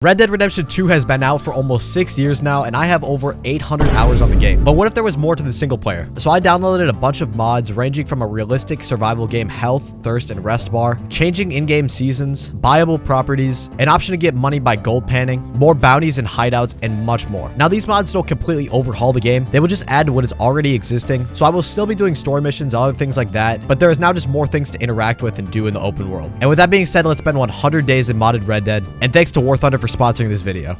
Red Dead Redemption 2 has been out for almost 6 years now, and I have over 800 hours on the game. But what if there was more to the single player? So I downloaded a bunch of mods ranging from a realistic survival game health, thirst, and rest bar, changing in-game seasons, buyable properties, an option to get money by gold panning, more bounties and hideouts, and much more. Now these mods don't completely overhaul the game, they will just add to what is already existing, so I will still be doing story missions and other things like that, but there is now just more things to interact with and do in the open world. And with that being said, let's spend 100 days in modded Red Dead, and thanks to War Thunder for sponsoring this video.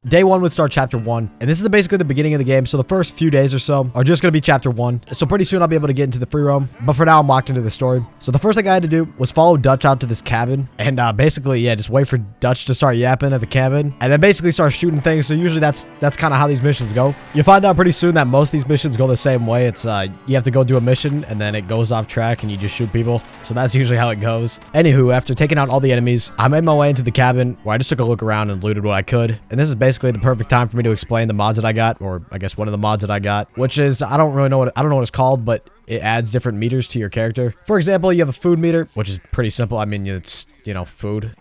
Day 1 would start chapter 1, and this is basically the beginning of the game, so the first few days or so are just going to be chapter 1. So pretty soon I'll be able to get into the free roam, but for now I'm locked into the story. So the first thing I had to do was follow Dutch out to this cabin, and basically, yeah, just wait for Dutch to start yapping at the cabin, and then basically start shooting things. So usually that's kind of how these missions go. You'll find out pretty soon that most of these missions go the same way. It's you have to go do a mission, and then it goes off track, and you just shoot people. So that's usually how it goes. Anywho, after taking out all the enemies, I made my way into the cabin, where I just took a look around and looted what I could. And this is basically the perfect time for me to explain the mods that I got, or I guess one of the mods that I got, which is I don't know what it's called, but it adds different meters to your character. For example, you have a food meter, which is pretty simple. I mean, it's, you know, food.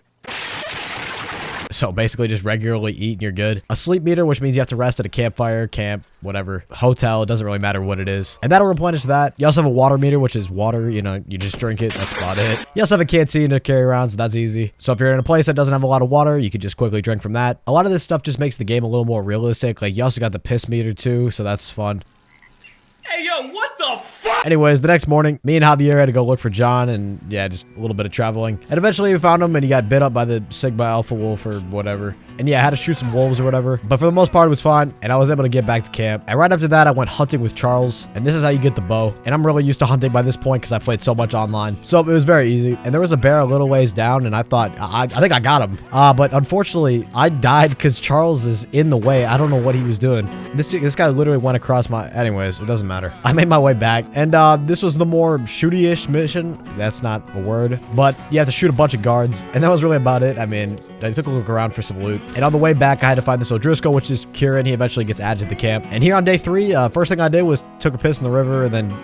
So basically just regularly eat and you're good. A sleep meter, which means you have to rest at a campfire, camp, whatever, hotel. It doesn't really matter what it is. And that'll replenish that. You also have a water meter, which is water. You know, you just drink it. That's about it. You also have a canteen to carry around, so that's easy. So if you're in a place that doesn't have a lot of water, you could just quickly drink from that. A lot of this stuff just makes the game a little more realistic. Like, you also got the piss meter too, so that's fun. Hey, yo, what the fuck? Anyways, the next morning, me and Javier had to go look for John, and yeah, just a little bit of traveling. And eventually we found him, and he got bit up by the Sigma Alpha Wolf or whatever. And yeah, I had to shoot some wolves or whatever. But for the most part, it was fine, and I was able to get back to camp. And right after that, I went hunting with Charles, and this is how you get the bow. And I'm really used to hunting by this point because I played so much online. So it was very easy. And there was a bear a little ways down, and I thought, I think I got him. But unfortunately, I died because Charles is in the way. I don't know what he was doing. This guy literally went across my... Anyways, it doesn't matter. I made my way back, and this was the more shooty-ish mission. That's not a word, but you have to shoot a bunch of guards, and that was really about it. I mean, I took a look around for some loot, and on the way back, I had to find this O'Driscoll, which is Kieran. He eventually gets added to the camp, and here on day 3, first thing I did was took a piss in the river and then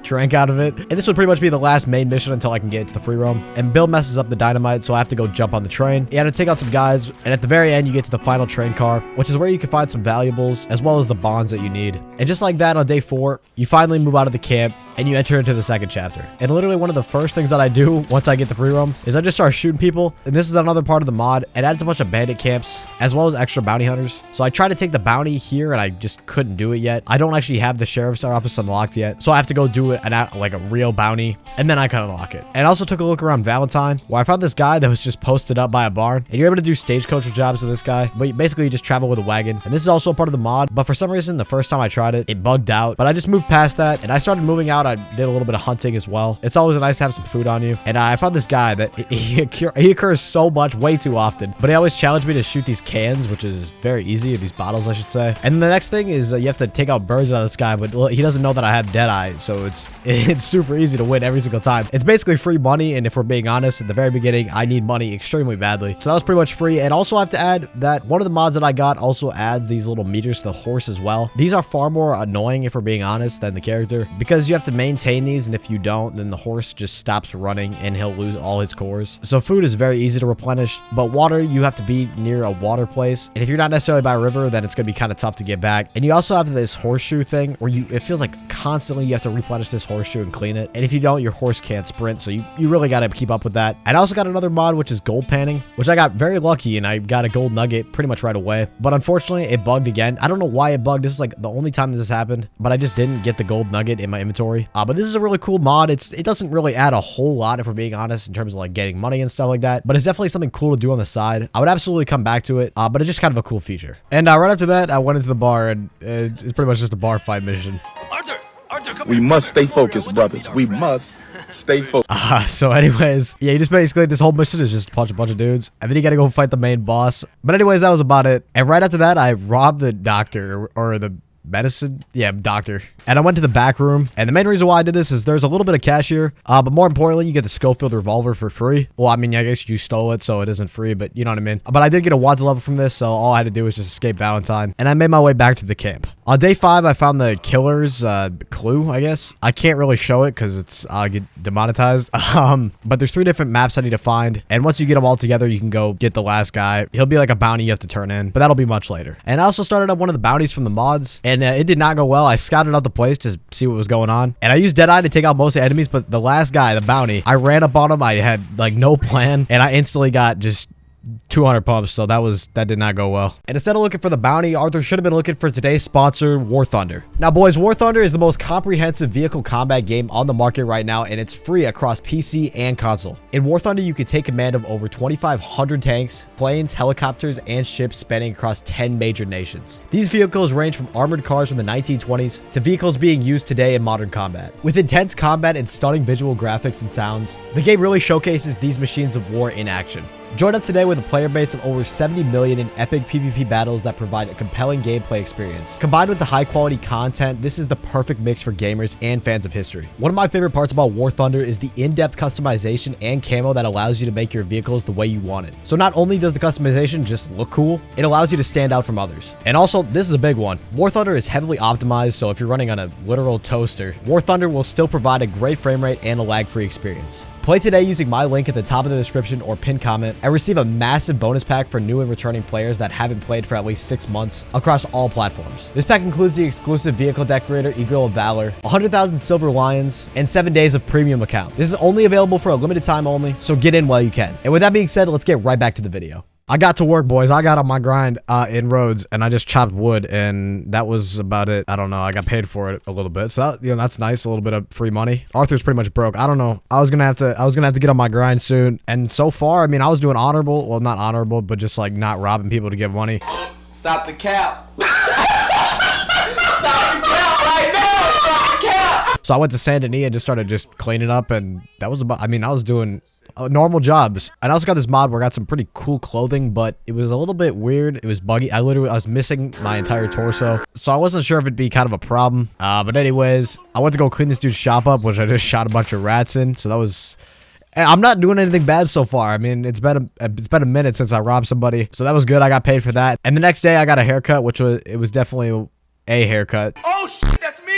drank out of it, and this would pretty much be the last main mission until I can get into the free roam. And Bill messes up the dynamite, so I have to go jump on the train. You had to take out some guys, and at the very end, you get to the final train car, which is where you can find some valuables, as well as the bonds that you need. And just like that, on day 4, you finally move out of the camp, and you enter into the second chapter. And literally one of the first things that I do once I get the free roam is I just start shooting people. And this is another part of the mod. It adds a bunch of bandit camps as well as extra bounty hunters. So I tried to take the bounty here and I just couldn't do it yet. I don't actually have the sheriff's office unlocked yet. So I have to go do it like a real bounty, and then I can unlock it. And I also took a look around Valentine, where I found this guy that was just posted up by a barn, and you're able to do stagecoach jobs with this guy, but basically you just travel with a wagon. And this is also a part of the mod, but for some reason the first time I tried it, it bugged out. But I just moved past that and I started moving out. I did a little bit of hunting as well. It's always nice to have some food on you. And I found this guy that he occurs so much, way too often, but he always challenged me to shoot these cans, which is very easy, these bottles I should say. And the next thing is you have to take out birds out of the sky, but he doesn't know that I have Deadeye, so it's super easy to win every single time. It's basically free money, and if we're being honest, at the very beginning I need money extremely badly, so that was pretty much free. And also I have to add that one of the mods that I got also adds these little meters to the horse as well. These are far more annoying, if we're being honest, than the character, because you have to maintain these, and if you don't, then the horse just stops running and he'll lose all his cores. So food is very easy to replenish, but water, you have to be near a water place, and if you're not necessarily by a river, then it's gonna be kind of tough to get back. And you also have this horseshoe thing where it feels like constantly you have to replenish this horseshoe and clean it, and if you don't, your horse can't sprint, so you really got to keep up with that. And I also got another mod, which is gold panning, which I got very lucky, and I got a gold nugget pretty much right away, but unfortunately it bugged again. I don't know why it bugged. This is like the only time that this happened, but I just didn't get the gold nugget in my inventory. But this is a really cool mod. It doesn't really add a whole lot, if we're being honest, in terms of like getting money and stuff like that, but it's definitely something cool to do on the side. I would absolutely come back to it, but it's just kind of a cool feature. And right after that, I went into the bar, and it's pretty much just a bar fight mission. Arthur, come We must stay focused, brothers. We must stay focused. So anyways, yeah, you just basically, this whole mission is just punch a bunch of dudes, and then you gotta go fight the main boss. But anyways, that was about it. And right after that, I robbed the doctor, or the medicine. Yeah, doctor. And I went to the back room. And the main reason why I did this is there's a little bit of cash here. But more importantly, you get the Schofield revolver for free. Well, I mean, I guess you stole it, so it isn't free, but you know what I mean. But I did get a wanted level from this, so all I had to do was just escape Valentine. And I made my way back to the camp. On day 5, I found the killer's clue, I guess. I can't really show it because it's get demonetized. But there's 3 different maps I need to find. And once you get them all together, you can go get the last guy. He'll be like a bounty you have to turn in, but that'll be much later. And I also started up one of the bounties from the mods, and it did not go well. I scouted out the place to see what was going on. And I used Deadeye to take out most of the enemies, but the last guy, the bounty, I ran up on him. I had like no plan, and I instantly got just 200 pumps, so that did not go well. And instead of looking for the bounty, Arthur should have been looking for today's sponsor, War Thunder. Now boys, War Thunder is the most comprehensive vehicle combat game on the market right now, and it's free across PC and console. In War Thunder, you can take command of over 2,500 tanks, planes, helicopters, and ships spanning across 10 major nations. These vehicles range from armored cars from the 1920s to vehicles being used today in modern combat. With intense combat and stunning visual graphics and sounds, the game really showcases these machines of war in action. Join up today with a player base of over 70 million in epic PvP battles that provide a compelling gameplay experience. Combined with the high quality content, this is the perfect mix for gamers and fans of history. One of my favorite parts about War Thunder is the in-depth customization and camo that allows you to make your vehicles the way you want it. So not only does the customization just look cool, it allows you to stand out from others. And also, this is a big one. War Thunder is heavily optimized, so if you're running on a literal toaster, War Thunder will still provide a great frame rate and a lag-free experience. Play today using my link at the top of the description or pinned comment and receive a massive bonus pack for new and returning players that haven't played for at least 6 months across all platforms. This pack includes the exclusive vehicle decorator Eagle of Valor, 100,000 Silver Lions, and 7 days of premium account. This is only available for a limited time only, so get in while you can. And with that being said, let's get right back to the video. I got to work, boys. I got on my grind in Rhodes, and I just chopped wood, and that was about it. I don't know. I got paid for it a little bit, so that, that's nice. A little bit of free money. Arthur's pretty much broke. I don't know. I was gonna have to get on my grind soon, and so far, I mean, I was doing honorable. Well, not honorable, but just like not robbing people to get money. Stop the cap. Stop the cap right now. Stop the cap. So I went to Saint Denis and just started cleaning up, and that was about. I mean, I was doing normal jobs. And I also got this mod where I got some pretty cool clothing, but it was a little bit weird. It was buggy. I was missing my entire torso, so I wasn't sure if it'd be kind of a problem. But anyways, I went to go clean this dude's shop up, which I just shot a bunch of rats in. So that was. I'm not doing anything bad so far. I mean, it's been a minute since I robbed somebody, so that was good. I got paid for that. And the next day, I got a haircut, which was definitely a haircut. Oh shit, that's me.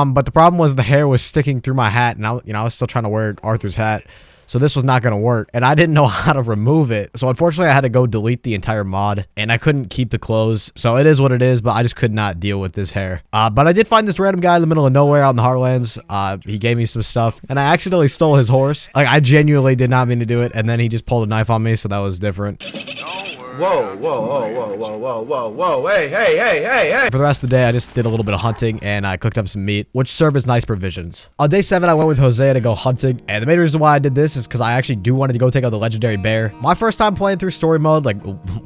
But the problem was the hair was sticking through my hat, and I was still trying to wear Arthur's hat, so this was not going to work, and I didn't know how to remove it. So unfortunately, I had to go delete the entire mod, and I couldn't keep the clothes. So it is what it is, but I just could not deal with this hair. But I did find this random guy in the middle of nowhere out in the Heartlands. He gave me some stuff, and I accidentally stole his horse. Like, I genuinely did not mean to do it, and then he just pulled a knife on me, so that was different. Whoa, whoa, whoa, whoa, whoa, whoa, whoa, whoa, hey, hey, hey, hey, hey. For the rest of the day, I just did a little bit of hunting, and I cooked up some meat, which served as nice provisions. On day 7, I went with Jose to go hunting, and the main reason why I did this is because I actually do wanted to go take out the legendary bear. My first time playing through story mode, like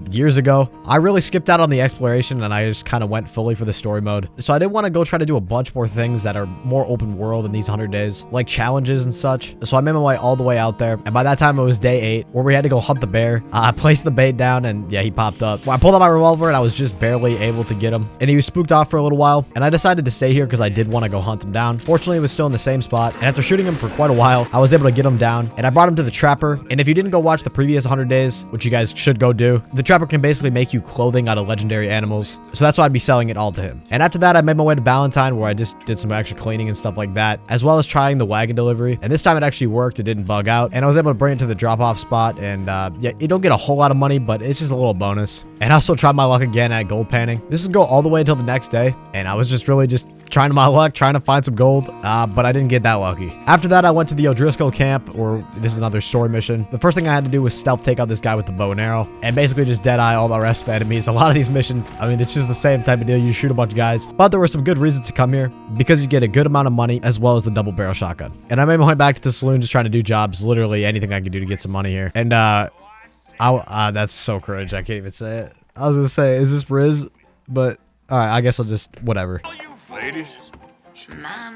years ago, I really skipped out on the exploration, and I just kind of went fully for the story mode. So I didn't want to go try to do a bunch more things that are more open world in these 100 days, like challenges and such. So I made my way all the way out there, and by that time, it was day 8, where we had to go hunt the bear. I placed the bait down, and yeah, he popped up. Well, I pulled out my revolver, and I was just barely able to get him, and he was spooked off for a little while, and I decided to stay here because I did want to go hunt him down. Fortunately, it was still in the same spot, and after shooting him for quite a while, I was able to get him down, and I brought him to the trapper. And if you didn't go watch the previous 100 days, which you guys should go do, the trapper can basically make you clothing out of legendary animals, so that's why I'd be selling it all to him. And after that, I made my way to Valentine, where I just did some extra cleaning and stuff like that, as well as trying the wagon delivery, and this time it actually worked. It didn't bug out, and I was able to bring it to the drop-off spot, and yeah, you don't get a whole lot of money, but it's just a little bonus. And I also tried my luck again at gold panning. This would go all the way until the next day, and I was just really just trying my luck, trying to find some gold, but I didn't get that lucky. After that, I went to the O'Driscoll camp, or this is another story mission. The first thing I had to do was stealth take out this guy with the bow and arrow, and basically just dead-eye all the rest of the enemies. A lot of these missions, I mean, it's just the same type of deal. You shoot a bunch of guys, but there were some good reasons to come here, because you get a good amount of money, as well as the double barrel shotgun. And I made my way back to the saloon, just trying to do jobs, literally anything I could do to get some money here. And that's so cringe, I can't even say it. I was gonna say, is this Riz? But all right, I guess I'll just whatever. Ladies. My.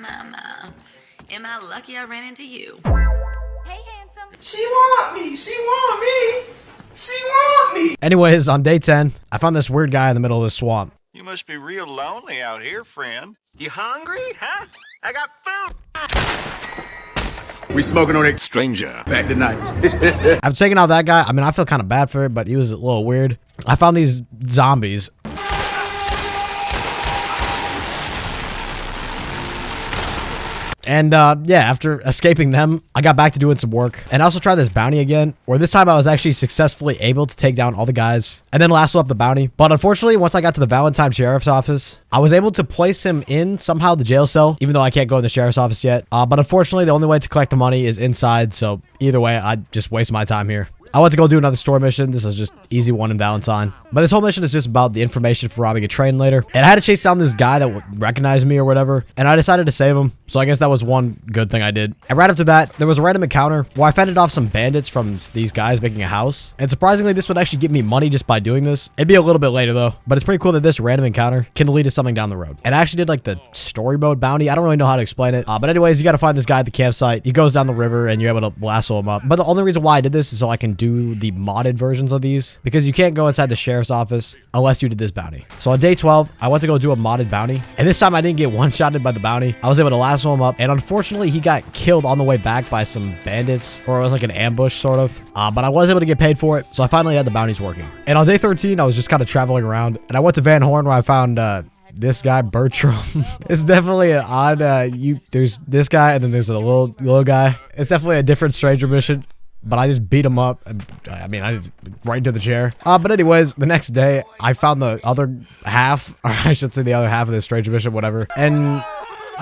Am I lucky I ran into you? Hey, handsome. She want me. She want me. She want me. Anyways, on day 10, I found this weird guy in the middle of the swamp. You must be real lonely out here, friend. You hungry, huh? I got food. We smoking on it, stranger. Back tonight. I've taken out that guy. I mean, I feel kind of bad for it, but he was a little weird. I found these zombies. And yeah, after escaping them, I got back to doing some work. And I also tried this bounty again, where this time I was actually successfully able to take down all the guys and then lasso up the bounty. But unfortunately, once I got to the Valentine Sheriff's Office, I was able to place him in somehow the jail cell, even though I can't go in the Sheriff's Office yet. But unfortunately, the only way to collect the money is inside. So either way, I just waste my time here. I went to go do another story mission. This is just easy one in Valentine. But this whole mission is just about the information for robbing a train later. And I had to chase down this guy that recognized me or whatever. And I decided to save him. So I guess that was one good thing I did. And right after that, there was a random encounter where I fended off some bandits from these guys making a house. And surprisingly, this would actually give me money just by doing this. It'd be a little bit later though. But it's pretty cool that this random encounter can lead to something down the road. And I actually did like the story mode bounty. I don't really know how to explain it. But anyways, you got to find this guy at the campsite. He goes down the river and you're able to lasso him up. But the only reason why I did this is so I can do the modded versions of these. Because you can't go inside the sheriff's office unless you did this bounty. So on day 12, I went to go do a modded bounty. And this time I didn't get one-shotted by the bounty. I was able to lasso him up. And unfortunately, he got killed on the way back by some bandits. Or it was like an ambush, sort of. But I was able to get paid for it. So I finally had the bounties working. And on day 13, I was just kind of traveling around. And I went to Van Horn where I found this guy, Bertram. It's definitely an odd, there's this guy and then there's a little guy. It's definitely a different stranger mission. But I just beat him up. I mean, I just right into the chair. But anyways, the next day, I found the other half, or I should say the other half of this stranger mission, whatever. And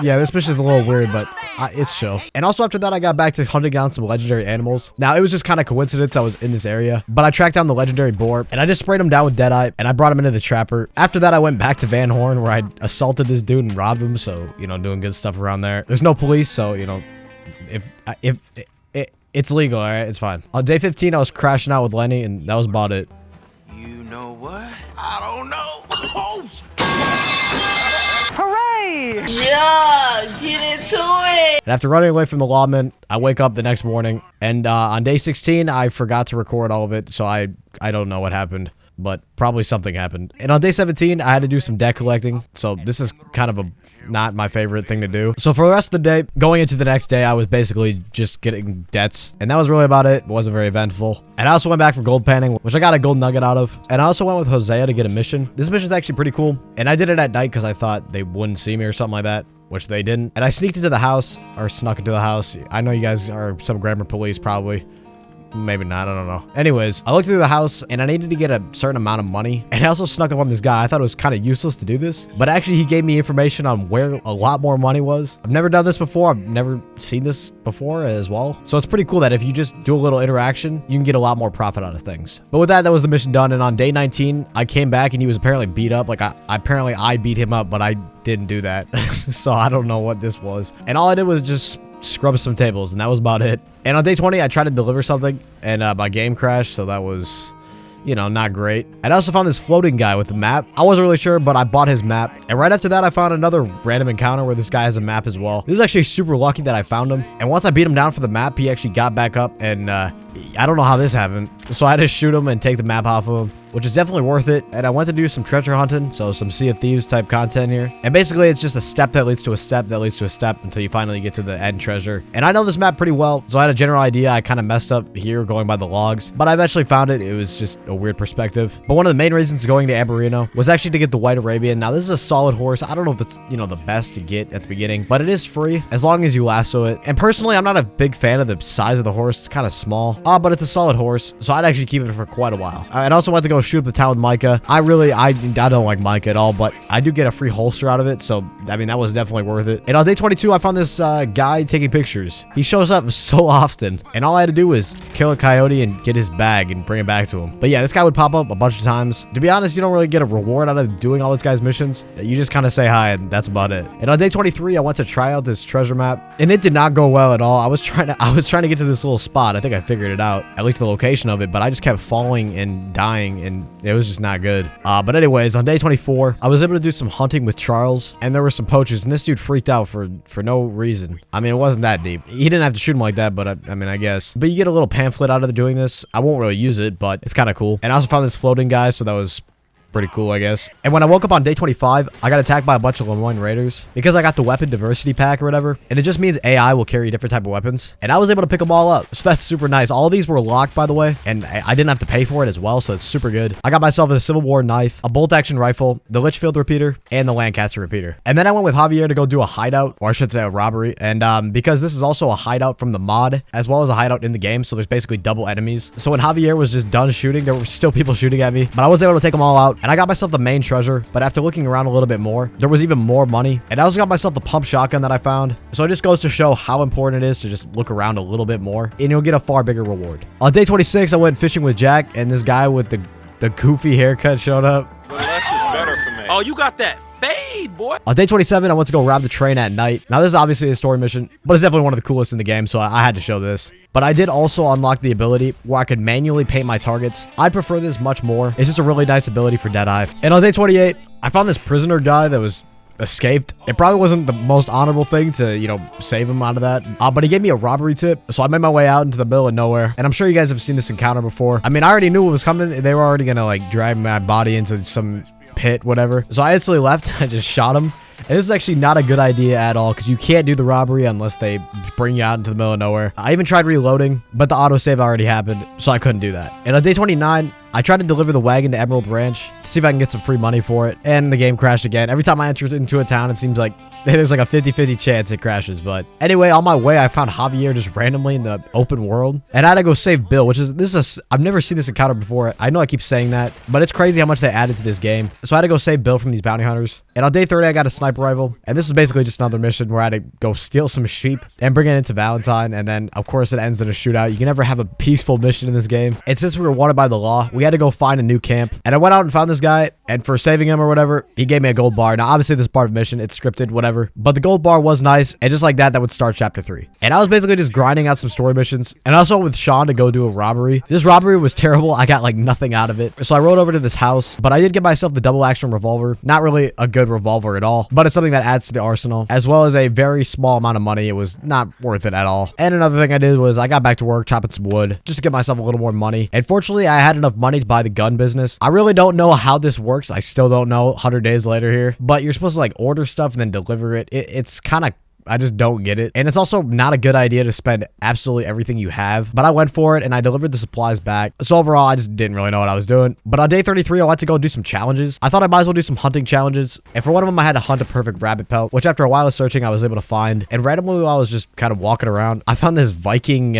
yeah, this mission is a little weird, but it's chill. And also after that, I got back to hunting down some legendary animals. Now, it was just kind of coincidence I was in this area, but I tracked down the legendary boar, and I just sprayed him down with Deadeye, and I brought him into the trapper. After that, I went back to Van Horn, where I assaulted this dude and robbed him, so, you know, doing good stuff around there. There's no police, so, you know, it's legal, all right? It's fine. On day 15, I was crashing out with Lenny, and that was about it. You know what? I don't know. Hooray! Yeah, get into it. And after running away from the lawman, I wake up the next morning, and on day 16, I forgot to record all of it, so I don't know what happened, but probably something happened. And on day 17, I had to do some debt collecting, so this is kind of not my favorite thing to do. So for the rest of the day, going into the next day, I was basically just getting debts, and that was really about it. It wasn't very eventful. And I also went back for gold panning, which I got a gold nugget out of. And I also went with Hosea to get a mission. This mission is actually pretty cool, and I did it at night because I thought they wouldn't see me or something like that, which they didn't. And I sneaked into the house, or snuck into the house. I know you guys are some grammar police, probably. Maybe not, I don't know. Anyways, I looked through the house and I needed to get a certain amount of money. And I also snuck up on this guy. I thought it was kind of useless to do this, but actually he gave me information on where a lot more money was. I've never done this before. I've never seen this before as well. So it's pretty cool that if you just do a little interaction, you can get a lot more profit out of things. But with that, that was the mission done. And on day 19, I came back and he was apparently beat up. Like apparently I beat him up, but I didn't do that. So I don't know what this was. And all I did was just scrub some tables, and that was about it. And on day 20, I tried to deliver something, and my game crashed, so that was, you know, not great. And I also found this floating guy with a map. I wasn't really sure, but I bought his map. And right after that, I found another random encounter where this guy has a map as well. This is actually super lucky that I found him. And once I beat him down for the map, he actually got back up, and I don't know how this happened. So I had to shoot him and take the map off of him, which is definitely worth it. And I went to do some treasure hunting, so some Sea of Thieves type content here. And basically, it's just a step that leads to a step that leads to a step until you finally get to the end treasure. And I know this map pretty well, so I had a general idea. I kind of messed up here going by the logs, but I eventually found it. It was just a weird perspective. But one of the main reasons going to Amberino was actually to get the White Arabian. Now, this is a solid horse. I don't know if it's, you know, the best to get at the beginning, but it is free as long as you lasso it. And personally, I'm not a big fan of the size of the horse. It's kind of small, but it's a solid horse, so I'd actually keep it for quite a while. I also went to go shoot up the town with Micah. I don't like Micah at all, but I do get a free holster out of it, so I mean that was definitely worth it. And on day 22, I found this guy taking pictures. He shows up so often, and all I had to do was kill a coyote and get his bag and bring it back to him. But yeah, this guy would pop up a bunch of times. To be honest, you don't really get a reward out of doing all this guy's missions. You just kind of say hi, and that's about it. And on day 23, I went to try out this treasure map, and it did not go well at all. I was trying to get to this little spot. I think I figured it out, at least the location of it, but I just kept falling and dying and it was just not good. But anyways, on day 24, I was able to do some hunting with Charles, and there were some poachers, and this dude freaked out for no reason. I mean, it wasn't that deep. He didn't have to shoot him like that, but I mean, I guess. But you get a little pamphlet out of doing this. I won't really use it, but it's kind of cool. And I also found this floating guy, so that was pretty cool, I guess. And when I woke up on day 25, I got attacked by a bunch of Lemoyne Raiders because I got the weapon diversity pack or whatever. And it just means AI will carry different type of weapons. And I was able to pick them all up. So that's super nice. All these were locked, by the way. And I didn't have to pay for it as well. So it's super good. I got myself a Civil War knife, a bolt action rifle, the Litchfield repeater, and the Lancaster repeater. And then I went with Javier to go do a hideout, or I should say a robbery. And because this is also a hideout from the mod, as well as a hideout in the game. So there's basically double enemies. So when Javier was just done shooting, there were still people shooting at me. But I was able to take them all out. And I got myself the main treasure, but after looking around a little bit more, there was even more money. And I also got myself the pump shotgun that I found. So it just goes to show how important it is to just look around a little bit more, and you'll get a far bigger reward. On day 26, I went fishing with Jack, and this guy with the goofy haircut showed up. Well, that's just better for me. Oh, you got that fade, boy. On day 27, I went to go rob the train at night. Now, this is obviously a story mission, but it's definitely one of the coolest in the game, so I had to show this. But I did also unlock the ability where I could manually paint my targets. I'd prefer this much more. It's just a really nice ability for Deadeye. And on day 28, I found this prisoner guy that was escaped. It probably wasn't the most honorable thing to, you know, save him out of that. But he gave me a robbery tip. So I made my way out into the middle of nowhere. And I'm sure you guys have seen this encounter before. I mean, I already knew what was coming. They were already gonna like drag my body into some pit, whatever. So I instantly left. I just shot him. And this is actually not a good idea at all, because you can't do the robbery unless they bring you out into the middle of nowhere. I even tried reloading, but the autosave already happened, so I couldn't do that. And on day 29, I tried to deliver the wagon to Emerald Ranch to see if I can get some free money for it, and the game crashed again. Every time I enter into a town, it seems like there's like a 50-50 chance it crashes. But anyway, on my way, I found Javier just randomly in the open world, and I had to go save Bill, which is I've never seen this encounter before. I know I keep saying that, but it's crazy how much they added to this game. So I had to go save Bill from these bounty hunters. And on day 30, I got a sniper rifle, and this was basically just another mission where I had to go steal some sheep and bring it into Valentine, and then of course it ends in a shootout. You can never have a peaceful mission in this game. And since we were wanted by the law, we had to go find a new camp. And I went out and found this guy, and for saving him or whatever, he gave me a gold bar. Now obviously this is part of the mission, it's scripted, whatever, but the gold bar was nice, and just like that would start chapter 3. And I was basically just grinding out some story missions, and also with Sean to go do a robbery. This robbery was terrible. I got like nothing out of it, so I rode over to this house, but I did get myself the double action revolver. Not really a good revolver at all, but it's something that adds to the arsenal, as well as a very small amount of money. It was not worth it at all. And another thing I did was I got back to work chopping some wood just to get myself a little more money, and fortunately I had enough money to buy the gun business. I really don't know how this works. I still don't know 100 days later here, but you're supposed to like order stuff and then deliver it. It's kind of, I just don't get it. And it's also not a good idea to spend absolutely everything you have. But I went for it and I delivered the supplies back. So overall, I just didn't really know what I was doing. But on day 33, I went to go do some challenges. I thought I might as well do some hunting challenges. And for one of them, I had to hunt a perfect rabbit pelt, which after a while of searching, I was able to find. And randomly, while I was just kind of walking around, I found this Viking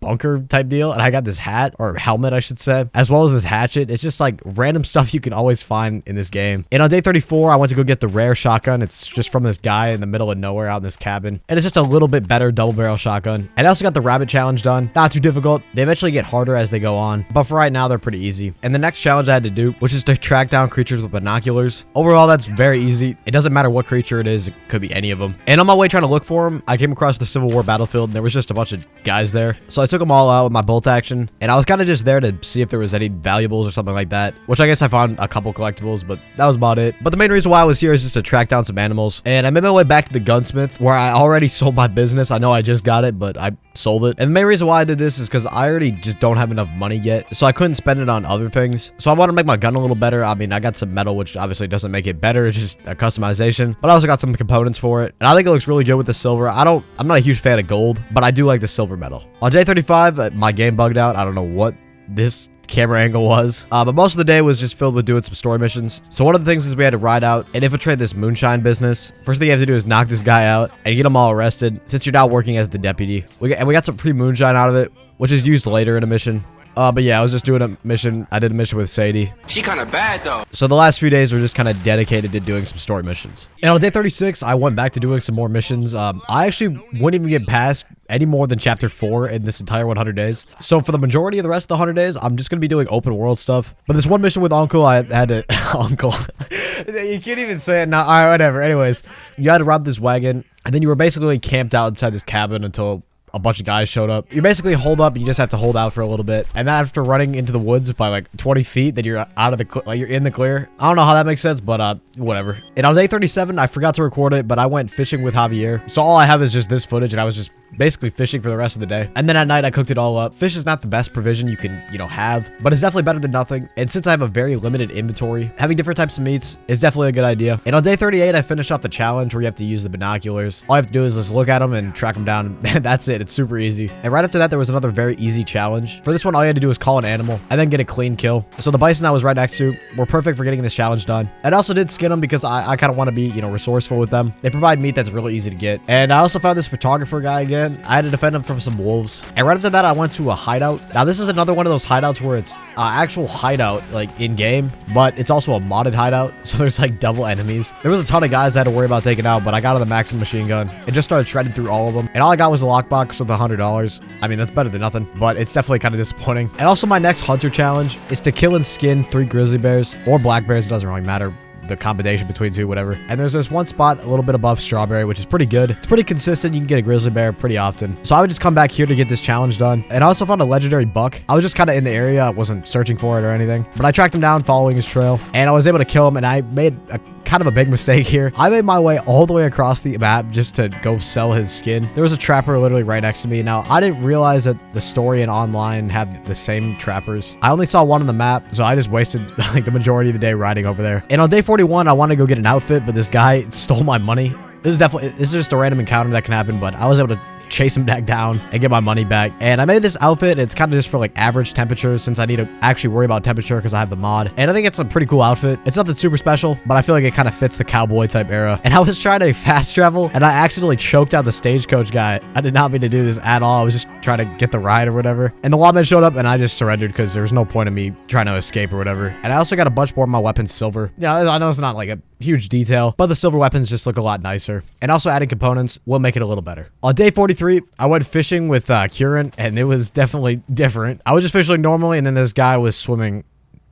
bunker type deal, and I got this hat, or helmet I should say, as well as this hatchet. It's just like random stuff you can always find in this game. And on day 34, I went to go get the rare shotgun. It's just from this guy in the middle of nowhere out in this cabin, and it's just a little bit better double barrel shotgun. And I also got the rabbit challenge done. Not too difficult. They eventually get harder as they go on, but for right now they're pretty easy. And the next challenge I had to do, which is to track down creatures with binoculars. Overall, that's very easy. It doesn't matter what creature it is. It could be any of them. And on my way trying to look for them, I came across the Civil War battlefield, and there was just a bunch of guys there. So I took them all out with my bolt action, and I was kind of just there to see if there was any valuables or something like that, which I guess I found a couple collectibles, but that was about it. But the main reason why I was here is just to track down some animals. And I made my way back to the gunsmith, where I already sold my business. I know I just got it, but I sold it. And the main reason why I did this is because I already just don't have enough money yet, so I couldn't spend it on other things. So I want to make my gun a little better. I mean, I got some metal, which obviously doesn't make it better, it's just a customization, but I also got some components for it, and I think it looks really good with the silver. I'm not a huge fan of gold, but I do like the silver metal. On day 35, my game bugged out. I don't know what this camera angle was, but most of the day was just filled with doing some story missions. So one of the things is we had to ride out and infiltrate this moonshine business. First thing you have to do is knock this guy out and get them all arrested, since you're not working as the deputy. We got some free moonshine out of it, which is used later in a mission. But yeah, I was just doing a mission. I did a mission with Sadie. She kind of bad though. So the last few days were just kind of dedicated to doing some story missions. And on day 36, I went back to doing some more missions. I actually wouldn't even get past any more than chapter 4 in this entire 100 days. So for the majority of the rest of the 100 days, I'm just going to be doing open world stuff. But this one mission with Uncle, I had to... Uncle. You can't even say it now. All right, whatever. Anyways, you had to rob this wagon, and then you were basically camped out inside this cabin until a bunch of guys showed up. You basically hold up and you just have to hold out for a little bit. And then after running into the woods by like 20 feet, then you're out of the, like you're in the clear. I don't know how that makes sense, but whatever. And on day 37, I forgot to record it, but I went fishing with Javier. So all I have is just this footage, and I was just basically fishing for the rest of the day. And then at night, I cooked it all up. Fish is not the best provision you can, have, but it's definitely better than nothing. And since I have a very limited inventory, having different types of meats is definitely a good idea. And on day 38, I finished off the challenge where you have to use the binoculars. All I have to do is just look at them and track them down. And that's it. It's super easy. And right after that, there was another very easy challenge. For this one, all you had to do was call an animal and then get a clean kill. So the bison that was right next to were perfect for getting this challenge done. And I also did skin them because I kind of want to be, resourceful with them. They provide meat that's really easy to get. And I also found this photographer guy again. I had to defend him from some wolves. And right after that, I went to a hideout. Now, this is another one of those hideouts where it's actual hideout, like in game, but it's also a modded hideout. So there's like double enemies. There was a ton of guys I had to worry about taking out, but I got on the maximum machine gun and just started shredding through all of them. And all I got was a lockbox with $100. I mean, that's better than nothing, but it's definitely kind of disappointing. And also my next hunter challenge is to kill and skin 3 grizzly bears or black bears. It doesn't really matter, the combination between two, whatever. And there's this one spot a little bit above Strawberry, which is pretty good. It's pretty consistent. You can get a grizzly bear pretty often. So I would just come back here to get this challenge done. And I also found a legendary buck. I was just kind of in the area. I wasn't searching for it or anything, but I tracked him down following his trail, and I was able to kill him. And I made a kind of a big mistake here. I made my way all the way across the map just to go sell his skin. There was a trapper literally right next to me. Now, I didn't realize that the story and online have the same trappers. I only saw one on the map, so I just wasted like the majority of the day riding over there. And on day 41, I wanted to go get an outfit, but this guy stole my money. This is just a random encounter that can happen, but I was able to chase him back down and get my money back. And I made this outfit. It's kind of just for like average temperatures, since I need to actually worry about temperature because I have the mod. And I think it's a pretty cool outfit. It's nothing super special, but I feel like it kind of fits the cowboy type era. And I was trying to fast travel, and I accidentally choked out the stagecoach guy. I did not mean to do this at all. I was just trying to get the ride or whatever. And the lawman showed up, and I just surrendered because there was no point in me trying to escape or whatever. And I also got a bunch more of my weapons silver. Yeah, I know it's not like a huge detail, but the silver weapons just look a lot nicer. And also adding components will make it a little better. On day 43, I went fishing with Kieran, and it was definitely different. I was just fishing normally, and then this guy was swimming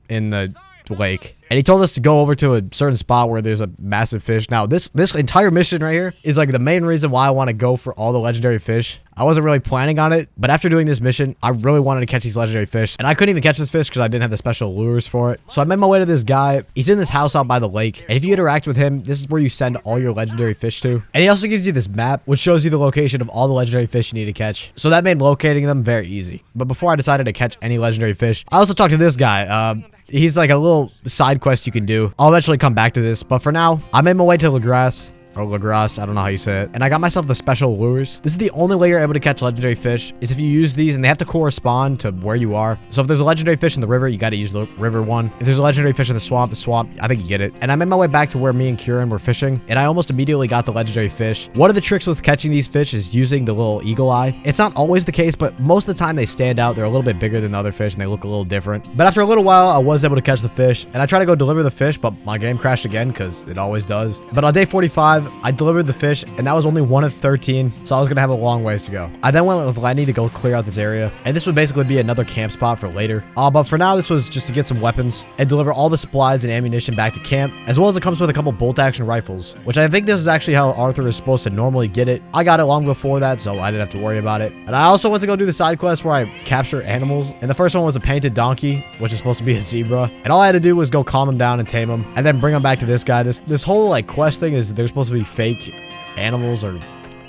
in the lake. And he told us to go over to a certain spot where there's a massive fish. Now, this entire mission right here is like the main reason why I want to go for all the legendary fish. I wasn't really planning on it, but after doing this mission, I really wanted to catch these legendary fish. And I couldn't even catch this fish because I didn't have the special lures for it. So I made my way to this guy. He's in this house out by the lake. And if you interact with him, this is where you send all your legendary fish to. And he also gives you this map, which shows you the location of all the legendary fish you need to catch. So that made locating them very easy. But before I decided to catch any legendary fish, I also talked to this guy. He's like a little side quest you can do. I'll eventually come back to this, but for now, I made my way to LaGrasse. Or LaGrasse, I don't know how you say it. And I got myself the special lures. This is the only way you're able to catch legendary fish, is if you use these, and they have to correspond to where you are. So if there's a legendary fish in the river, you got to use the river one. If there's a legendary fish in the swamp, I think you get it. And I made my way back to where me and Kieran were fishing, and I almost immediately got the legendary fish. One of the tricks with catching these fish is using the little eagle eye. It's not always the case, but most of the time they stand out. They're a little bit bigger than the other fish, and they look a little different. But after a little while, I was able to catch the fish, and I tried to go deliver the fish, but my game crashed again, because it always does. But on day 45, I delivered the fish, and that was only one of 13, so I was gonna have a long ways to go. I then went with Lenny to go clear out this area, and this would basically be another camp spot for later. But for now, this was just to get some weapons and deliver all the supplies and ammunition back to camp, as well as it comes with a couple bolt action rifles, which I think this is actually how Arthur is supposed to normally get it. I got it long before that, so I didn't have to worry about it. And I also went to go do the side quest where I capture animals, and the first one was a painted donkey, which is supposed to be a zebra, and all I had to do was go calm him down and tame him, and then bring him back to this guy. This whole like quest thing is they're supposed to be fake animals or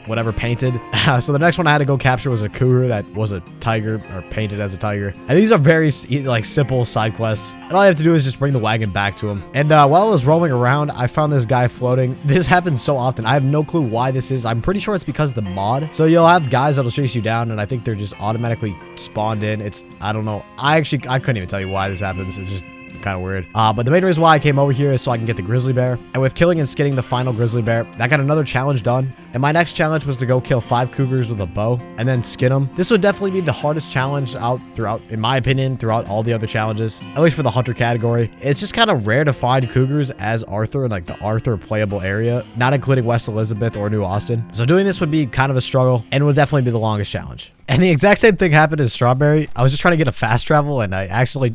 whatever painted. So the next one I had to go capture was a cougar that was a tiger, or painted as a tiger. And these are very like simple side quests, and all I have to do is just bring the wagon back to him. And while I was roaming around, I found this guy floating. This happens so often. I have no clue why this is. I'm pretty sure it's because of the mod. So you'll have guys that'll chase you down, and I think they're just automatically spawned in. I don't know. I couldn't even tell you why this happens. It's just kind of weird. But the main reason why I came over here is so I can get the grizzly bear. And with killing and skinning the final grizzly bear, that got another challenge done. And my next challenge was to go kill 5 cougars with a bow and then skin them. This would definitely be the hardest challenge throughout, in my opinion, throughout all the other challenges, at least for the hunter category. It's just kind of rare to find cougars as Arthur in like the Arthur playable area, not including West Elizabeth or New Austin. So doing this would be kind of a struggle and would definitely be the longest challenge. And the exact same thing happened in Strawberry. I was just trying to get a fast travel and I actually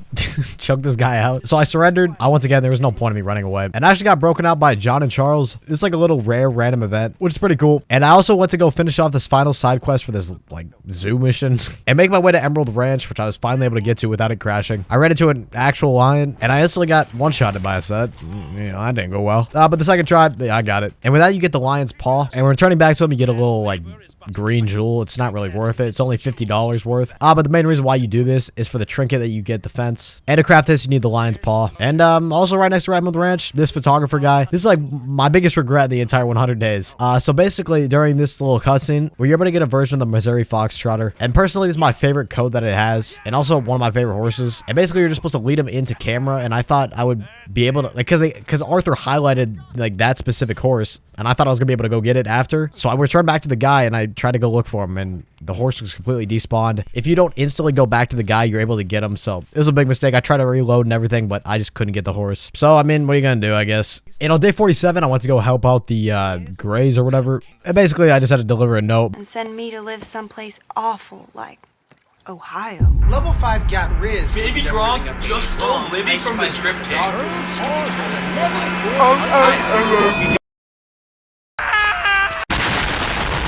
choked this guy out. So I surrendered. Once again, there was no point in me running away. And I actually got broken out by John and Charles. It's like a little rare random event, which is pretty cool. And I also went to go finish off this final side quest for this like zoo mission and make my way to Emerald Ranch, which I was finally able to get to without it crashing. I ran into an actual lion and I instantly got one-shotted by a set. You know, that didn't go well. But the second try, yeah, I got it. And with that, you get the lion's paw. And when returning back to him, you get a little like green jewel. It's not really worth it. It's only $50 worth. But the main reason why you do this is for the trinket that you get the fence. And to craft this, you need the lion's paw. And also right next to Emerald Ranch, this photographer guy. This is like my biggest regret the entire 100 days. So basically during this little cutscene, where you're able to get a version of the Missouri Foxtrotter. And personally, this is my favorite coat that it has. And also one of my favorite horses. And basically you're just supposed to lead him into camera. And I thought I would be able to, like, because Arthur highlighted like that specific horse. And I thought I was gonna be able to go get it after. So I returned back to the guy and I tried to go look for him and the horse was completely despawned. If you don't instantly go back to the guy, you're able to get him. So it was a big mistake. I tried to reload and everything, but I just couldn't get the horse. So, I mean, what are you gonna do, I guess? And on day 47, I went to go help out the Grays or whatever. And basically, I just had to deliver a note. And send me to live someplace awful like Ohio. Level 5 got Riz. Baby Gronk just stole Livy from the drip cake.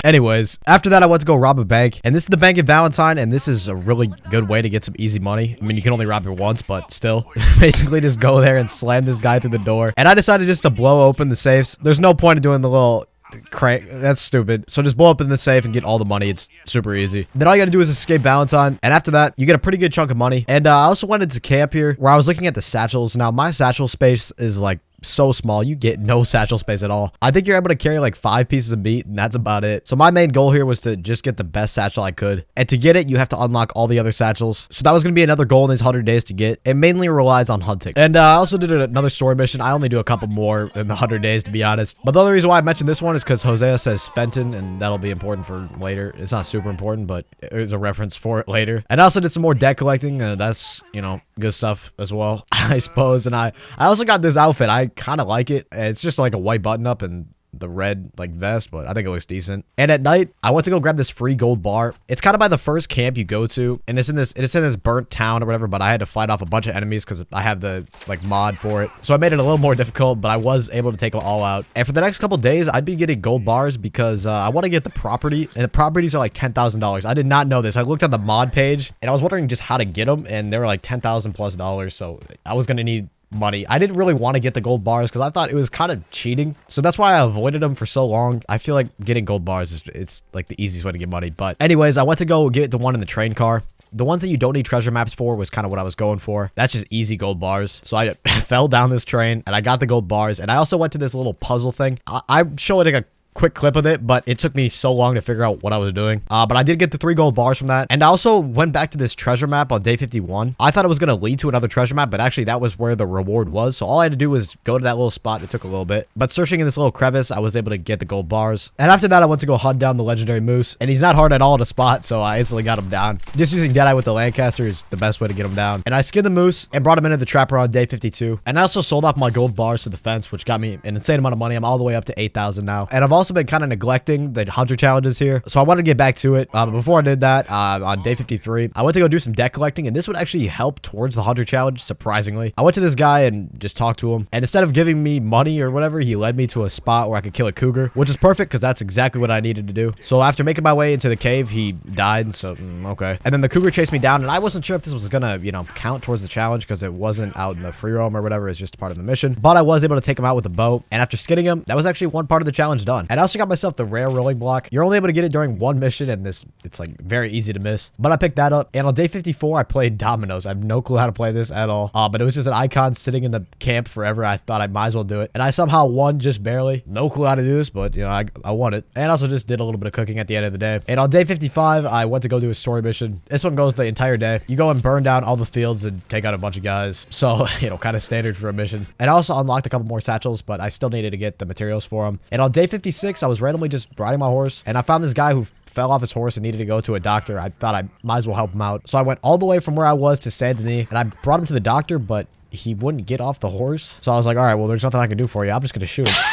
Anyways, after that, I went to go rob a bank. And this is the bank in Valentine. And this is a really good way to get some easy money. I mean, you can only rob it once, but still. Basically, just go there and slam this guy through the door. And I decided just to blow open the safes. There's no point in doing the little crank. That's stupid. So just blow open the safe and get all the money. It's super easy. Then all you gotta do is escape Valentine. And after that, you get a pretty good chunk of money. And I also went into camp here where I was looking at the satchels. Now, my satchel space is like so small, you get no satchel space at all. I think you're able to carry like 5 pieces of meat and that's about it. So my main goal here was to just get the best satchel I could. And to get it, you have to unlock all the other satchels. So that was going to be another goal in these 100 days to get. It mainly relies on hunting. And I also did another story mission. I only do a couple more in the 100 days, to be honest. But the other reason why I mentioned this one is because Hosea says Fenton, and that'll be important for later. It's not super important, but there's a reference for it later. And I also did some more debt collecting. That's, you know, good stuff as well, I suppose. And I also got this outfit. I kind of like it. It's just like a white button up and the red like vest, but I think it looks decent. And at night, I went to go grab this free gold bar. It's kind of by the first camp you go to, and it's in this burnt town or whatever, but I had to fight off a bunch of enemies because I have the like mod for it. So I made it a little more difficult, but I was able to take them all out. And for the next couple days, I'd be getting gold bars because I want to get the property, and the properties are like $10,000. I did not know this. I looked at the mod page and I was wondering just how to get them, and they were like $10,000+. So I was going to need money. I didn't really want to get the gold bars because I thought it was kind of cheating. So that's why I avoided them for so long. I feel like getting gold bars it's like the easiest way to get money. But anyways, I went to go get the one in the train car. The ones that you don't need treasure maps for was kind of what I was going for. That's just easy gold bars. So I fell down this train and I got the gold bars. And I also went to this little puzzle thing. I'm showing like a quick clip of it, but it took me so long to figure out what I was doing. But I did get the 3 gold bars from that. And I also went back to this treasure map on day 51. I thought it was going to lead to another treasure map, but actually that was where the reward was. So all I had to do was go to that little spot. It took a little bit, but searching in this little crevice, I was able to get the gold bars. And after that, I went to go hunt down the legendary moose, and he's not hard at all to spot. So I instantly got him down. Just using Deadeye with the Lancaster is the best way to get him down. And I skinned the moose and brought him into the trapper on day 52. And I also sold off my gold bars to the fence, which got me an insane amount of money. I'm all the way up to 8,000 now. And I've also been kind of neglecting the hunter challenges here, so I wanted to get back to it. But before I did that, on day 53, I went to go do some debt collecting, and this would actually help towards the hunter challenge, surprisingly. I went to this guy and just talked to him, and instead of giving me money or whatever, he led me to a spot where I could kill a cougar, which is perfect because that's exactly what I needed to do. So after making my way into the cave, he died, so okay. And then the cougar chased me down, and I wasn't sure if this was gonna, you know, count towards the challenge because it wasn't out in the free roam or whatever. It's just part of the mission, but I was able to take him out with a bow, and after skinning him, that was actually one part of the challenge done. And I also got myself the rare rolling block. You're only able to get it during one mission, and it's like very easy to miss, but I picked that up. And on day 54, I played dominoes. I have no clue how to play this at all, but it was just an icon sitting in the camp forever. I thought I might as well do it, and I somehow won just barely. No clue how to do this, but you know, I won it. And also just did a little bit of cooking at the end of the day. And on day 55, I went to go do a story mission. This one goes the entire day. You go and burn down all the fields and take out a bunch of guys, so you know, kind of standard for a mission. And I also unlocked a couple more satchels, but I still needed to get the materials for them. And on day 56, I was randomly just riding my horse, and I found this guy who fell off his horse and needed to go to a doctor. I thought I might as well help him out. So I went all the way from where I was to Saint Denis, and I brought him to the doctor, but he wouldn't get off the horse. So I was like, all right, well, there's nothing I can do for you. I'm just going to shoot him.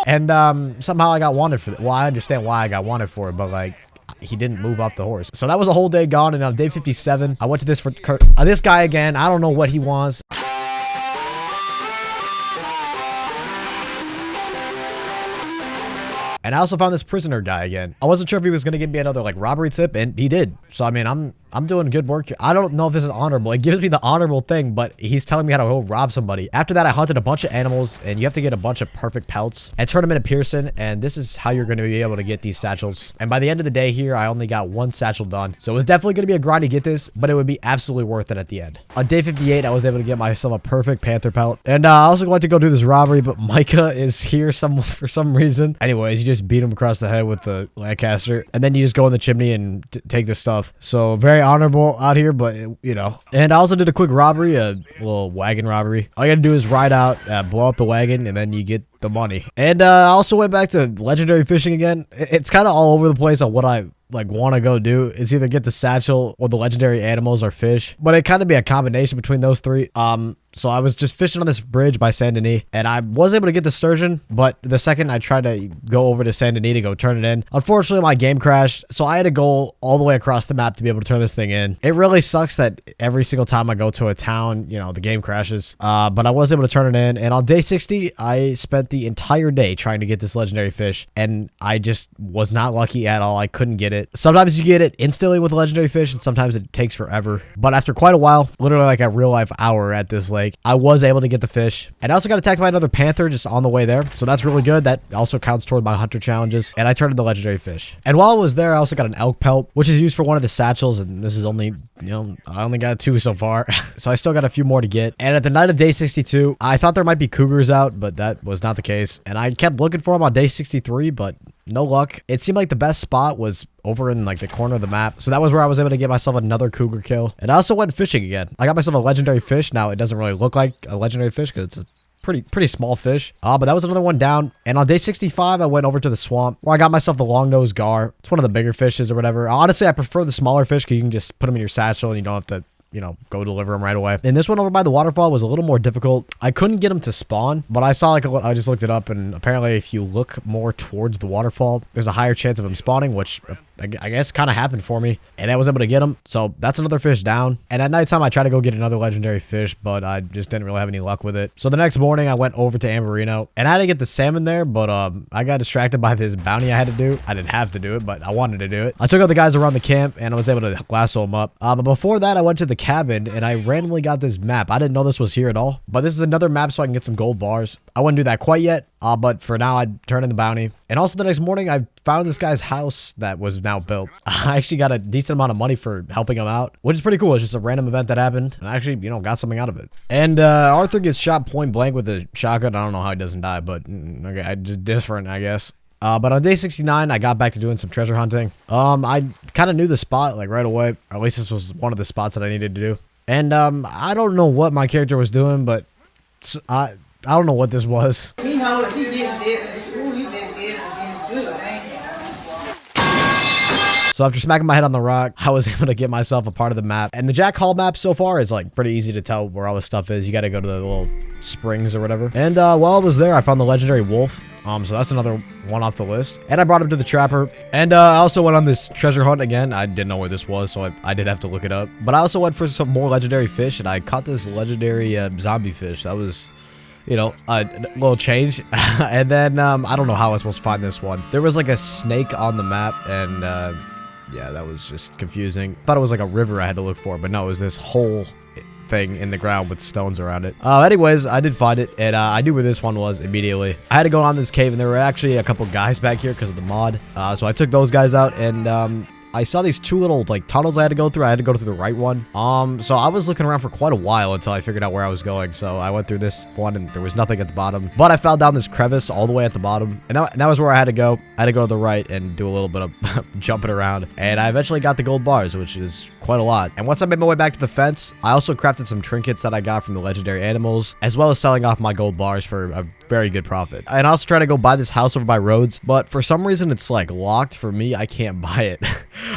And somehow I got wanted for that. Well, I understand why I got wanted for it, but like, he didn't move off the horse. So that was a whole day gone, and on day 57, I went to this for this guy again. I don't know what he wants. And I also found this prisoner guy again. I wasn't sure if he was going to give me another like robbery tip, and he did. So I mean, I'm doing good work here. I don't know if this is honorable. It gives me the honorable thing, but he's telling me how to go rob somebody. After that, I hunted a bunch of animals, and you have to get a bunch of perfect pelts and turn them into Pearson, and this is how you're going to be able to get these satchels. And by the end of the day here, I only got 1 satchel done. So it was definitely going to be a grind to get this, but it would be absolutely worth it at the end. On day 58, I was able to get myself a perfect panther pelt. And I also going to go do this robbery, but Micah is here for some reason. Anyways, you just beat him across the head with the Lancaster, and then you just go in the chimney and take the stuff. So very honorable out here, but you know. And I also did a quick robbery, a little wagon robbery. All you gotta do is ride out, blow up the wagon, and then you get the money. And I also went back to legendary fishing again. It's kind of all over the place on what I like want to go do. It's either get the satchel or the legendary animals or fish, but it kind of be a combination between those three. So I was just fishing on this bridge by Saint Denis, and I was able to get the sturgeon, but the second I tried to go over to Saint Denis to go turn it in, unfortunately my game crashed, so I had to go all the way across the map to be able to turn this thing in. It really sucks that every single time I go to a town, you know, the game crashes, but I was able to turn it in, and on day 60, I spent the entire day trying to get this legendary fish, and I just was not lucky at all. I couldn't get it. Sometimes you get it instantly with a legendary fish, and sometimes it takes forever, but after quite a while, literally like a real life hour at this lake, I was able to get the fish. And I also got attacked by another panther just on the way there. So that's really good. That also counts toward my hunter challenges. And I turned in the legendary fish. And while I was there, I also got an elk pelt, which is used for one of the satchels. And this is only, you know, I only got 2 so far. So I still got a few more to get. And at the night of day 62, I thought there might be cougars out, but that was not the case. And I kept looking for them on day 63, but no luck. It seemed like the best spot was over in like the corner of the map. So that was where I was able to get myself another cougar kill. And I also went fishing again. I got myself a legendary fish. Now it doesn't really look like a legendary fish because it's a pretty small fish. But that was another one down. And on day 65, I went over to the swamp where I got myself the long-nosed gar. It's one of the bigger fishes or whatever. Honestly, I prefer the smaller fish because you can just put them in your satchel and you don't have to, you know, go deliver them right away. And this one over by the waterfall was a little more difficult. I couldn't get them to spawn, but I saw like I just looked it up, and apparently if you look more towards the waterfall, there's a higher chance of them spawning, which I guess kind of happened for me, and I was able to get them. So that's another fish down. And at nighttime, I tried to go get another legendary fish, but I just didn't really have any luck with it. So the next morning, I went over to Amberino, and I had to get the salmon there, but I got distracted by this bounty I had to do. I didn't have to do it, but I wanted to do it. I took out the guys around the camp, and I was able to lasso them up. But before that, I went to the cabin, and I randomly got this map. I didn't know this was here at all, but this is another map so I can get some gold bars. I wouldn't do that quite yet, but for now, I'd turn in the bounty. And also the next morning, I found this guy's house that was now built. I actually got a decent amount of money for helping him out, which is pretty cool. It's just a random event that happened. And I actually, you know, got something out of it. And Arthur gets shot point blank with a shotgun. I don't know how he doesn't die, but okay, just different, I guess. But on day 69, I got back to doing some treasure hunting. I kind of knew the spot like right away. Or at least this was one of the spots that I needed to do. And I don't know what my character was doing, but I don't know what this was. So after smacking my head on the rock, I was able to get myself a part of the map. And the Jack Hall map so far is like pretty easy to tell where all this stuff is. You got to go to the little springs or whatever. And while I was there, I found the legendary wolf. So that's another one off the list. And I brought him to the trapper. And I also went on this treasure hunt again. I didn't know where this was, so I did have to look it up. But I also went for some more legendary fish, and I caught this legendary zombie fish. That was, you know, a little change. And then I don't know how I was supposed to find this one. There was like a snake on the map, and yeah, that was just confusing. Thought it was like a river I had to look for, but no, it was this whole thing in the ground with stones around it. Anyways, I did find it, and I knew where this one was immediately. I had to go on this cave, and there were actually a couple guys back here because of the mod. So I took those guys out, and I saw these 2 little like tunnels I had to go through. I had to go through the right one. So I was looking around for quite a while until I figured out where I was going. So I went through this one, and there was nothing at the bottom. But I fell down this crevice all the way at the bottom, and that was where I had to go. I had to go to the right and do a little bit of jumping around. And I eventually got the gold bars, which is quite a lot. And once I made my way back to the fence, I also crafted some trinkets that I got from the legendary animals, as well as selling off my gold bars for a very good profit. And I also tried to go buy this house over by Rhodes, but for some reason it's like locked for me. I can't buy it.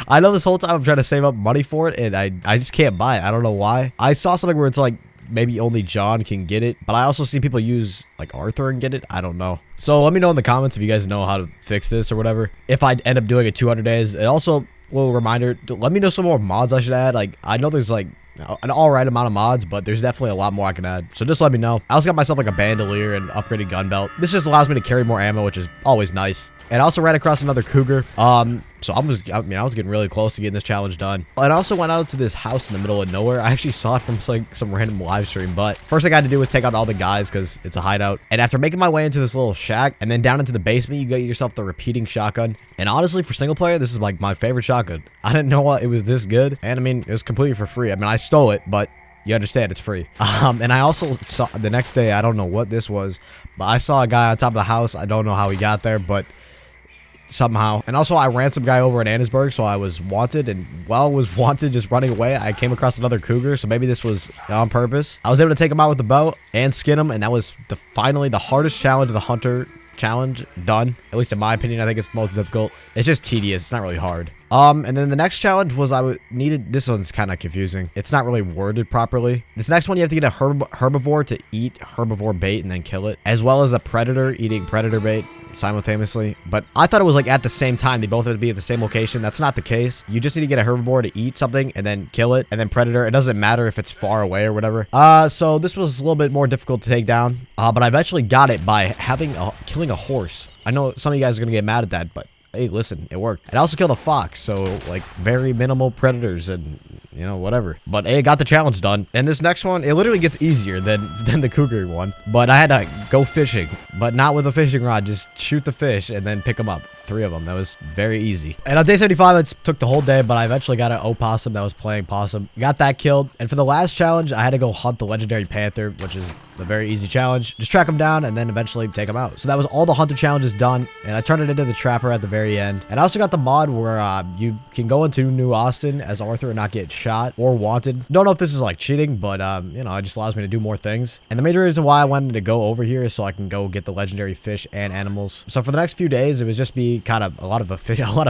I know this whole time I'm trying to save up money for it, and I just can't buy it. I don't know why. I saw something where it's like maybe only John can get it, but I also see people use like Arthur and get it. I don't know. So let me know in the comments if you guys know how to fix this or whatever. If I end up doing it 200 days, and also little reminder, let me know some more mods I should add. Like, I know there's like an all right amount of mods, but there's definitely a lot more I can add. So just let me know. I also got myself like a bandolier and upgraded gun belt. This just allows me to carry more ammo, which is always nice. And I also ran across another cougar. So I was getting really close to getting this challenge done. And I also went out to this house in the middle of nowhere. I actually saw it from like some random live stream, but first thing I had to do was take out all the guys because it's a hideout. And after making my way into this little shack and then down into the basement, you get yourself the repeating shotgun. And honestly, for single player, this is like my favorite shotgun. I didn't know it was this good. And I mean, it was completely for free. I mean, I stole it, but you understand it's free. And I also saw the next day, I don't know what this was, but I saw a guy on top of the house. I don't know how he got there, but somehow. And also I ran some guy over in Annesburg, so I was wanted, and while I was wanted just running away, I came across another cougar, so maybe this was on purpose. I was able to take him out with the bow and skin him, and that was finally the hardest challenge of the hunter challenge done. At least in my opinion, I think it's the most difficult. It's just tedious. It's not really hard. And then the next challenge was this one's kind of confusing. It's not really worded properly. This next one, you have to get a herbivore to eat herbivore bait and then kill it, as well as a predator eating predator bait simultaneously. But I thought it was like at the same time. They both have to be at the same location. That's not the case. You just need to get a herbivore to eat something and then kill it, and then predator. It doesn't matter if it's far away or whatever. So this was a little bit more difficult to take down. But I eventually got it by killing a horse. I know some of you guys are gonna get mad at that, but hey, listen, it worked. And I also killed a fox, so like very minimal predators and you know, whatever. But hey, got the challenge done. And this next one, it literally gets easier than the cougar one. But I had to go fishing, but not with a fishing rod. Just shoot the fish and then pick them up. 3 of them. That was very easy. And on day 75, it took the whole day, but I eventually got an opossum that was playing possum. Got that killed. And for the last challenge, I had to go hunt the legendary panther, which is a very easy challenge. Just track them down and then eventually take them out. So that was all the hunter challenges done, and I turned it into the trapper at the very end. And I also got the mod where you can go into New Austin as Arthur and not get shot or wanted. Don't know if this is like cheating, but you know, it just allows me to do more things. And the major reason why I wanted to go over here is so I can go get the legendary fish and animals. So for the next few days, it was just be kind of a lot of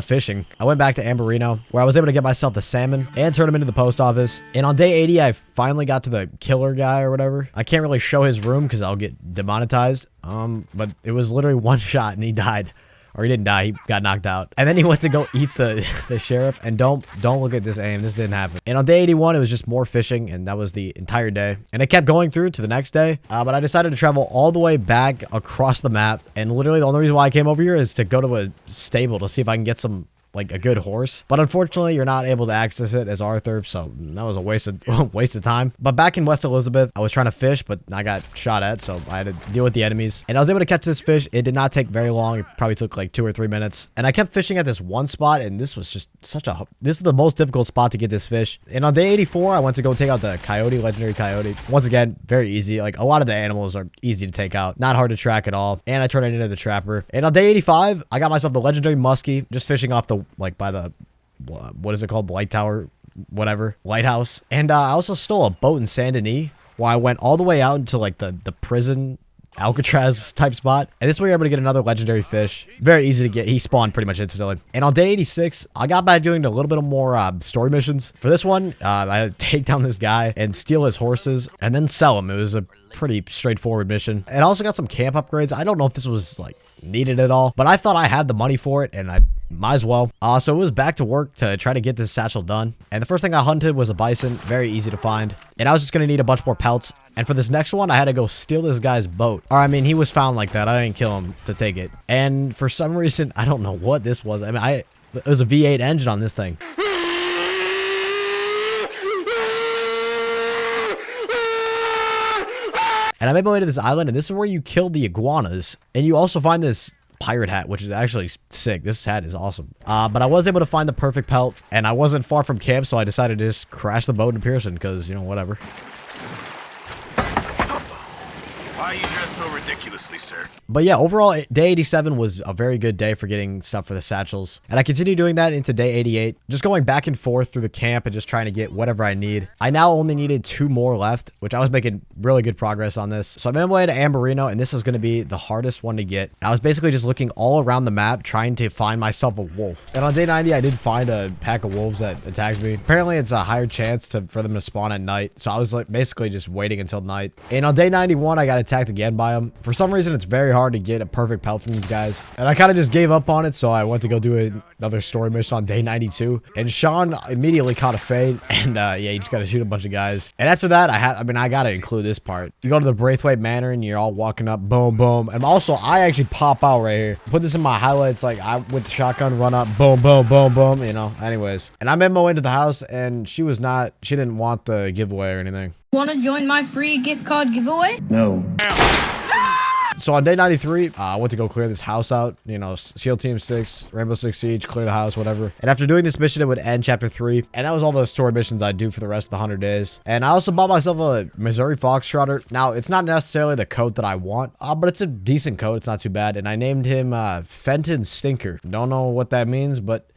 fishing. I went back to Amberino where I was able to get myself the salmon and turn them into the post office. And on day 80, I finally got to the killer guy or whatever. I can't really show his room because I'll get demonetized. But it was literally one shot and he died. Or he didn't die, he got knocked out. And then he went to go eat the sheriff. And don't look at this aim, this didn't happen. And on day 81, it was just more fishing, and that was the entire day. And it kept going through to the next day. But I decided to travel all the way back across the map. And literally the only reason why I came over here is to go to a stable to see if I can get some, like, a good horse. But unfortunately, you're not able to access it as Arthur, so that was a waste of time. But back in West Elizabeth, I was trying to fish, but I got shot at, so I had to deal with the enemies. And I was able to catch this fish. It did not take very long. It probably took like 2 or 3 minutes. And I kept fishing at this one spot, and this was just this is the most difficult spot to get this fish. And on day 84, I went to go take out the coyote, legendary coyote. Once again, very easy. Like, a lot of the animals are easy to take out. Not hard to track at all. And I turned it into the trapper. And on day 85, I got myself the legendary muskie, just fishing off the, like, by the, what is it called? The light tower, whatever, lighthouse. And I also stole a boat in Saint Denis where I went all the way out into like the prison Alcatraz type spot. And this way you're able to get another legendary fish. Very easy to get. He spawned pretty much instantly. And on day 86, I got back doing a little bit of more story missions. For this one, I had to take down this guy and steal his horses and then sell them. It was a pretty straightforward mission. And I also got some camp upgrades. I don't know if this was like needed at all, but I thought I had the money for it and I might as well. So it was back to work to try to get this satchel done. And the first thing I hunted was a bison. Very easy to find. And I was just going to need a bunch more pelts. And for this next one, I had to go steal this guy's boat. Or I mean, he was found like that. I didn't kill him to take it. And for some reason, I don't know what this was. I mean, it was a V8 engine on this thing. And I made my way to this island, and this is where you kill the iguanas. And you also find this pirate hat, which is actually sick. This hat is awesome. But I was able to find the perfect pelt, and I wasn't far from camp, so I decided to just crash the boat in Pearson, because, you know, whatever. Why are you dressed so ridiculously, sir? But yeah, overall, day 87 was a very good day for getting stuff for the satchels. And I continue doing that into day 88, just going back and forth through the camp and just trying to get whatever I need. I now only needed 2 more left, which I was making really good progress on this. So I'm on my way to Amberino, and this is going to be the hardest one to get. I was basically just looking all around the map, trying to find myself a wolf. And on day 90, I did find a pack of wolves that attacked me. Apparently, it's a higher chance for them to spawn at night. So I was like basically just waiting until night. And on day 91, I got attacked again by them. For some reason, it's very hard to get a perfect pelt from these guys. And I kind of just gave up on it, so I went to go do another story mission on day 92. And Sean immediately caught a fade. And yeah, you just got to shoot a bunch of guys. And after that, I got to include this part. You go to the Braithwaite Manor and you're all walking up, boom, boom. And also, I actually pop out right here. Put this in my highlights, like I with the shotgun run up, boom, boom, boom, boom, you know, anyways. And I met my way into the house and she didn't want the giveaway or anything. Want to join my free gift card giveaway? No. So on day 93, I went to go clear this house out, you know, SEAL Team 6, Rainbow Six Siege, clear the house, whatever. And after doing this mission, it would end chapter 3. And that was all the story missions I'd do for the rest of the 100 days. And I also bought myself a Missouri Foxtrotter. Now, it's not necessarily the coat that I want, but it's a decent coat. It's not too bad. And I named him Fenton Stinker. Don't know what that means, but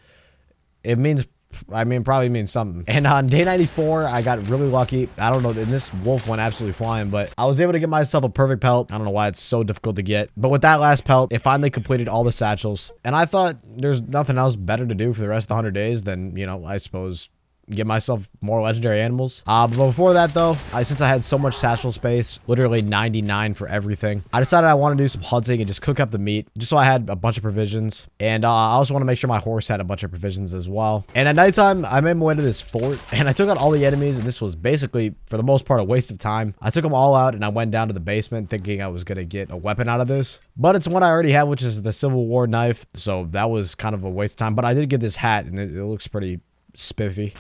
it means... probably means something. And on day 94, I got really lucky. I don't know, and this wolf went absolutely flying, but I was able to get myself a perfect pelt. I don't know why it's so difficult to get. But with that last pelt, it finally completed all the satchels. And I thought there's nothing else better to do for the rest of the 100 days than, you know, I suppose... get myself more legendary animals. But before that though, since I had so much satchel space, literally 99 for everything, I decided I want to do some hunting and just cook up the meat, just so I had a bunch of provisions. And I also want to make sure my horse had a bunch of provisions as well. And at nighttime, I made my way to this fort and I took out all the enemies, and this was basically, for the most part, a waste of time. I took them all out and I went down to the basement thinking I was going to get a weapon out of this. But it's one I already have, which is the Civil War knife. So that was kind of a waste of time. But I did get this hat and it looks pretty spiffy.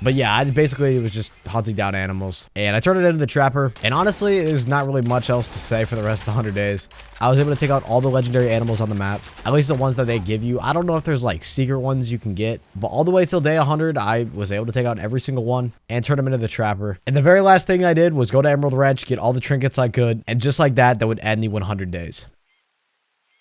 But yeah, I basically was just hunting down animals and I turned it into the trapper. And honestly, there's not really much else to say for the rest of the 100 days. I was able to take out all the legendary animals on the map, at least the ones that they give you. I don't know if there's like secret ones you can get, but all the way till day 100, I was able to take out every single one and turn them into the trapper. And the very last thing I did was go to Emerald Ranch, get all the trinkets I could, and just like that, that would end the 100 days.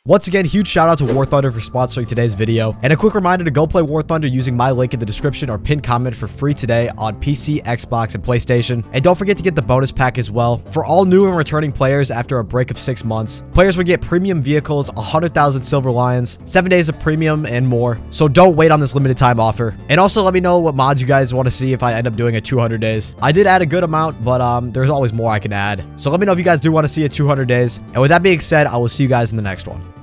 Once again, huge shout out to War Thunder for sponsoring today's video, and a quick reminder to go play War Thunder using my link in the description or pinned comment for free today on PC, Xbox, and PlayStation. And don't forget to get the bonus pack as well. For all new and returning players after a break of 6 months, players would get premium vehicles, 100,000 Silver Lions, 7 days of premium, and more. So don't wait on this limited time offer. And also let me know what mods you guys want to see if I end up doing a 200 days. I did add a good amount, but there's always more I can add. So let me know if you guys do want to see a 200 days. And with that being said, I will see you guys in the next one.